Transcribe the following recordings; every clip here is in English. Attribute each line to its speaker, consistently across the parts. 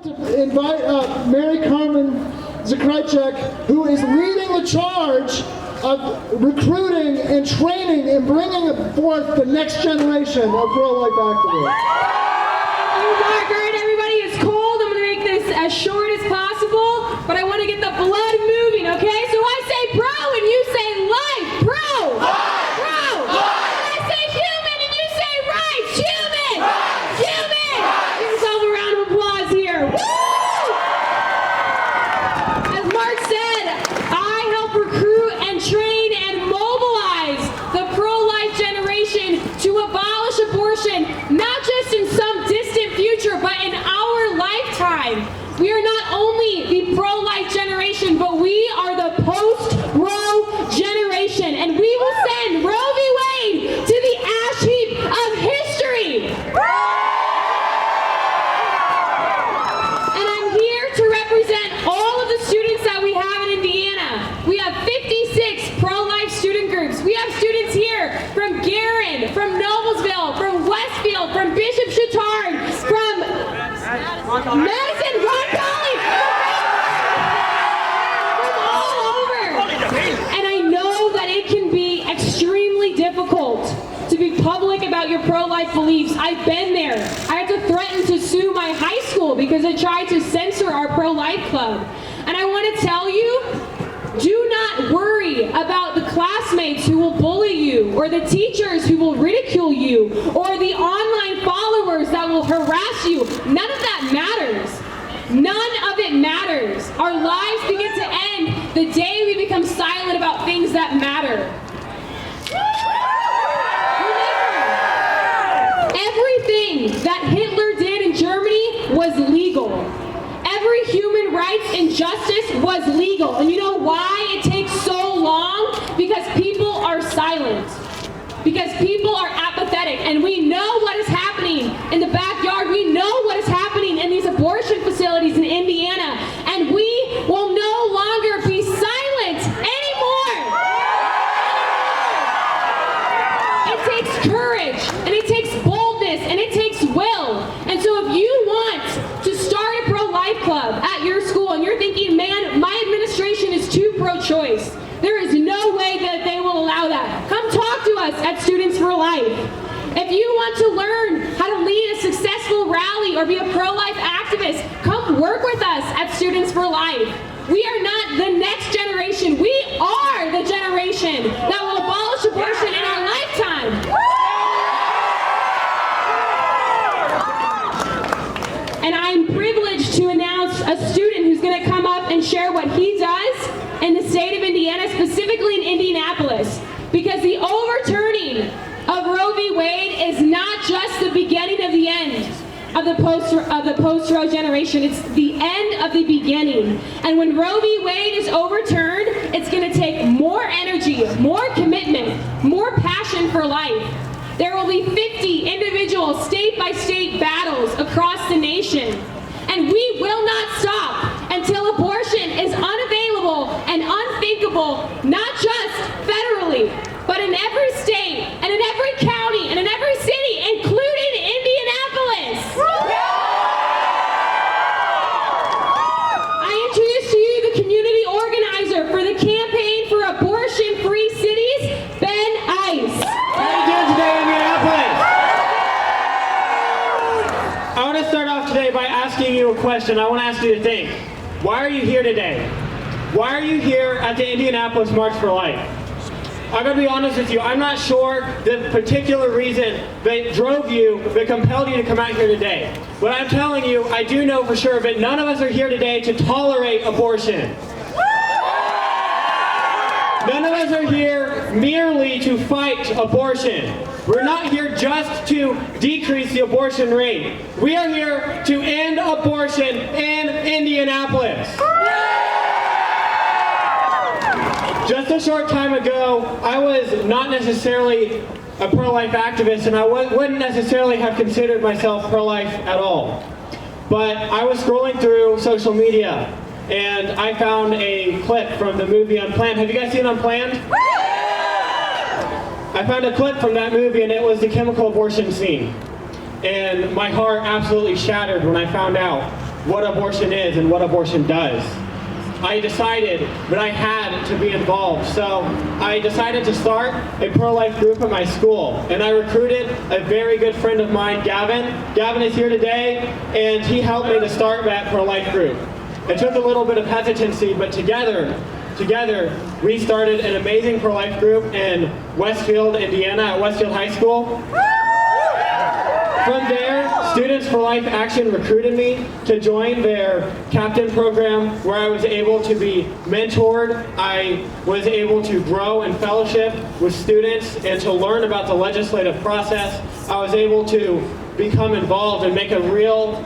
Speaker 1: to invite Mary Carmen Zakrajsek, who is leading the charge of recruiting and training and bringing forth the next generation of pro-life activists.
Speaker 2: Thank you, Margaret. Everybody, it's cold. I'm going to make this as short as possible, but I want to get the blood moving, okay? So I say pro and you say life. Pro! Life! Pro! Life! And I say human and you say rights. Human! Rights! Human! Rights! Give yourself a round of applause here. Woo! As Mark said, I help recruit and train and mobilize the pro-life generation to abolish abortion, not just in some distant future, but in our lifetime. We are not only the pro-life generation, but we are the post-Roe generation, and we will send Roe v. Wade to the ash heap of history. And I'm here to represent all of the students that we have in Indiana. We have 56 pro-life student groups. We have students here from Guerin, from Noblesville, from Westfield, from Bishop Chatard, from Madison, Roncalli, from all over. And I know that it can be extremely difficult to be public about your pro-life beliefs. I've been there. I had to threaten to sue my high school because it tried to censor our pro-life club. And I want to tell you, do not worry about the classmates who will bully you, or the teachers who will ridicule you, or the online followers that will harass you. None of that matters. None of it matters. Our lives begin to end the day we become silent about things that matter. Remember, everything that Hitler did in Germany was legal. Every human rights injustice was legal. And you know why it takes so long? Because people are silent. Because people are apathetic. And we know what is happening in the backyard. We know what is happening in these abortion facilities in Indiana. And we will no longer be silent anymore. It takes courage, and it takes boldness, and it takes will. And so if you want to start a pro-life club at your school and you're thinking, man, my administration is too pro-choice, there is no way that they will allow that. Come talk to us at Students for Life. If you want to learn how to lead a successful rally or be a pro-life activist, come work with us at Students for Life. We are not the next generation. We are the generation that will abolish abortion in our lifetime. And I'm privileged to announce a student who's going to come up and share what he does in the state of Indiana, specifically in Indianapolis. Because the overturning of Roe v. Wade is not just the beginning of the end of the post-Roe generation. It's the end of the beginning. And when Roe v. Wade is overturned, it's going to take more energy, more commitment, more passion for life. There will be 50 individual state-by-state battles across the nation. And we will not stop until abortion is unavailable and unthinkable, not just federally, but in every state, and in every county, and in every city, including Indianapolis. I introduce to you the community organizer for the Campaign for Abortion-Free Cities, Ben Ice.
Speaker 3: How are you doing today, Indianapolis? I want to start off today by asking you a question. I want to ask you to think. Why are you here today? Why are you here at the Indianapolis March for Life? I'm going to be honest with you. I'm not sure the particular reason that drove you, that compelled you to come out here today. But I'm telling you, I do know for sure that none of us are here today to tolerate abortion. None of us are here merely to fight abortion. We're not here just to decrease the abortion rate. We are here to end abortion in Indianapolis. Just a short time ago, I was not necessarily a pro-life activist, and I wouldn't necessarily have considered myself pro-life at all. But I was scrolling through social media, and I found a clip from the movie Unplanned. Have you guys seen Unplanned? I found a clip from that movie, and it was the chemical abortion scene. And my heart absolutely shattered when I found out what abortion is and what abortion does. I decided that I had to be involved. So I decided to start a pro-life group at my school. And I recruited a very good friend of mine, Gavin. Gavin is here today, and he helped me to start that pro-life group. It took a little bit of hesitancy, but together, we started an amazing pro-life group in Westfield, Indiana, at Westfield High School. From there, Students for Life Action recruited me to join their captain program, where I was able to be mentored. I was able to grow in fellowship with students and to learn about the legislative process. I was able to become involved and make a real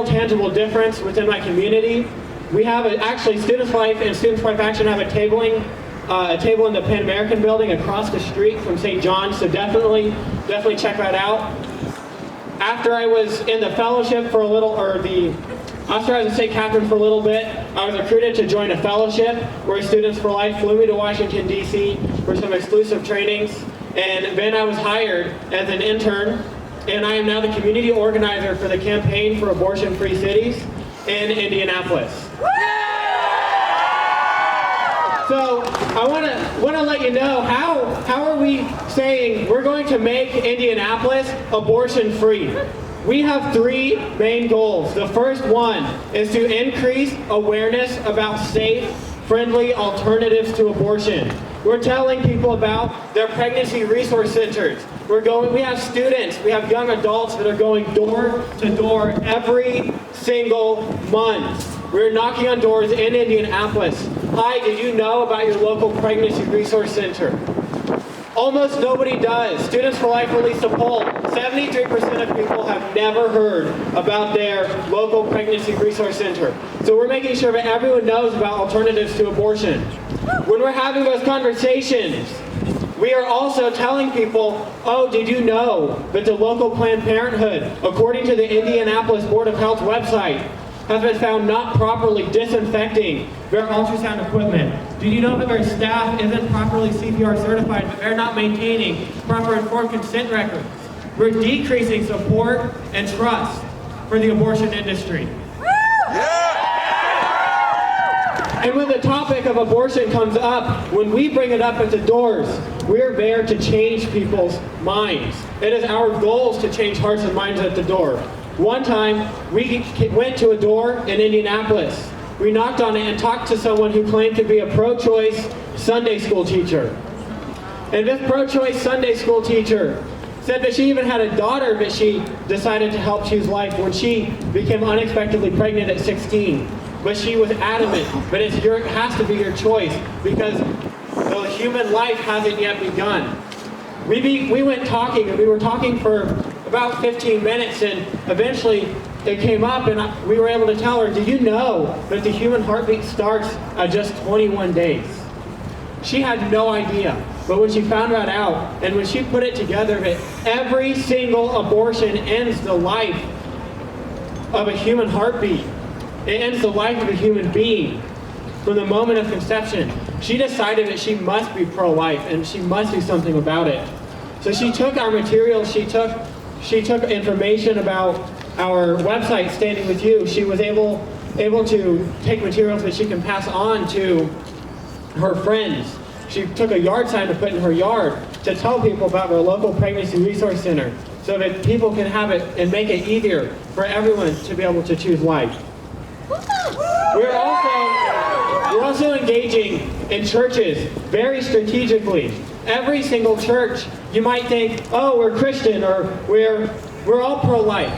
Speaker 3: tangible difference within my community. We have actually Students for Life and Students for Life Action have a table in the Pan American building across the street from St. John's, so definitely check that out. After I was in the fellowship for a little, after I was a state captain for a little bit, I was recruited to join a fellowship where Students for Life flew me to Washington, D.C. for some exclusive trainings, and then I was hired as an intern, and I am now the community organizer for the Campaign for Abortion-Free Cities in Indianapolis. So I want to let you know how are we saying we're going to make Indianapolis abortion-free. We have three main goals. The first one is to increase awareness about safe, friendly alternatives to abortion. We're telling people about their pregnancy resource centers. We have students, we have young adults that are going door to door every single month. We're knocking on doors in Indianapolis. Hi, did you know about your local pregnancy resource center? Almost nobody does. Students for Life released a poll. 73% of people have never heard about their local pregnancy resource center. So we're making sure that everyone knows about alternatives to abortion. When we're having those conversations, we are also telling people, oh, did you know that the local Planned Parenthood, according to the Indianapolis Board of Health website, has been found not properly disinfecting their ultrasound equipment? Did you know that their staff isn't properly CPR certified, but they're not maintaining proper informed consent records? We're decreasing support and trust for the abortion industry. And when the topic of abortion comes up, when we bring it up at the doors, we're there to change people's minds. It is our goals to change hearts and minds at the door. One time, we went to a door in Indianapolis. We knocked on it and talked to someone who claimed to be a pro-choice Sunday school teacher. And this pro-choice Sunday school teacher said that she even had a daughter that she decided to help choose life when she became unexpectedly pregnant at 16. But she was adamant that it has to be your choice because the human life hasn't yet begun. We went talking, and we were talking for about 15 minutes, and eventually it came up, and we were able to tell her, did you know that the human heartbeat starts at just 21 days? She had no idea, but when she found that out, and when she put it together that every single abortion ends the life of a human heartbeat, it ends the life of a human being from the moment of conception, she decided that she must be pro-life and she must do something about it. So she took our materials, she took information about our website, Standing With You. She was able to take materials that she can pass on to her friends. She took a yard sign to put in her yard to tell people about their local pregnancy resource center so that people can have it and make it easier for everyone to be able to choose life. We're also engaging in churches very strategically. Every single church, you might think, oh, we're Christian, or we're all pro-life.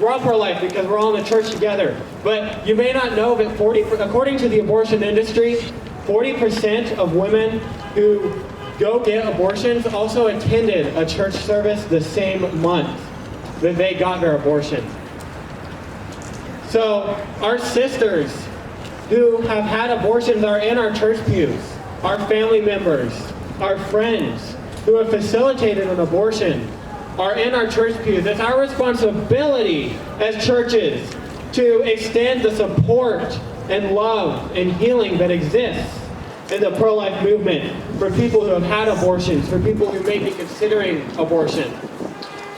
Speaker 3: We're all pro-life because we're all in the church together. But you may not know that according to the abortion industry, 40% of women who go get abortions also attended a church service the same month that they got their abortion. So our sisters who have had abortions are in our church pews. Our family members, our friends who have facilitated an abortion are in our church pews. It's our responsibility as churches to extend the support and love and healing that exists in the pro-life movement for people who have had abortions, for people who may be considering abortion,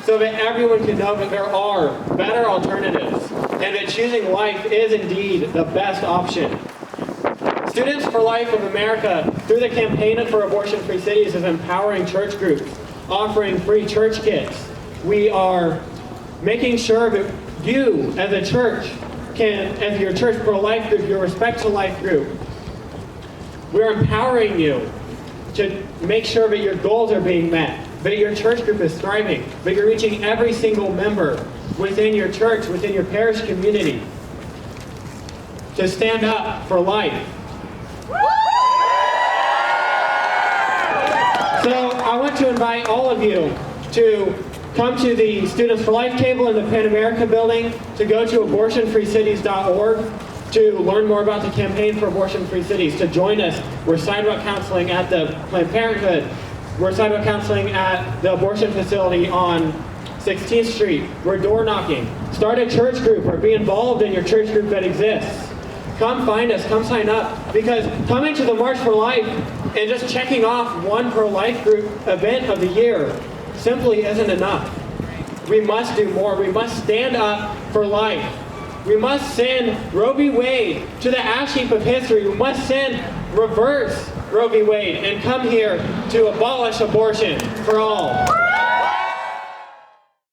Speaker 3: so that everyone can know that there are better alternatives. and that choosing life is indeed the best option. Students for Life of America, through the Campaign for Abortion-Free Cities, is empowering church groups, offering free church kits. We are making sure that you, as a church, as your church pro-life group, your Respect to Life group, we're empowering you to make sure that your goals are being met, that your church group is thriving, that you're reaching every single member within your church, within your parish community, to stand up for life. So I want to invite all of you to come to the Students for Life table in the Pan America building, to go to abortionfreecities.org to learn more about the Campaign for Abortion-Free Cities, to join us. We're sidewalk counseling at the Planned Parenthood. We're sidewalk counseling at the abortion facility on 16th Street. We're door knocking. Start a church group or be involved in your church group that exists. Come find us, come sign up, because coming to the March for Life and just checking off one pro-life group event of the year simply isn't enough. We must do more. We must stand up for life. We must send Roe v. Wade to the ash heap of history. We must reverse Roe v. Wade and come here to abolish abortion for all.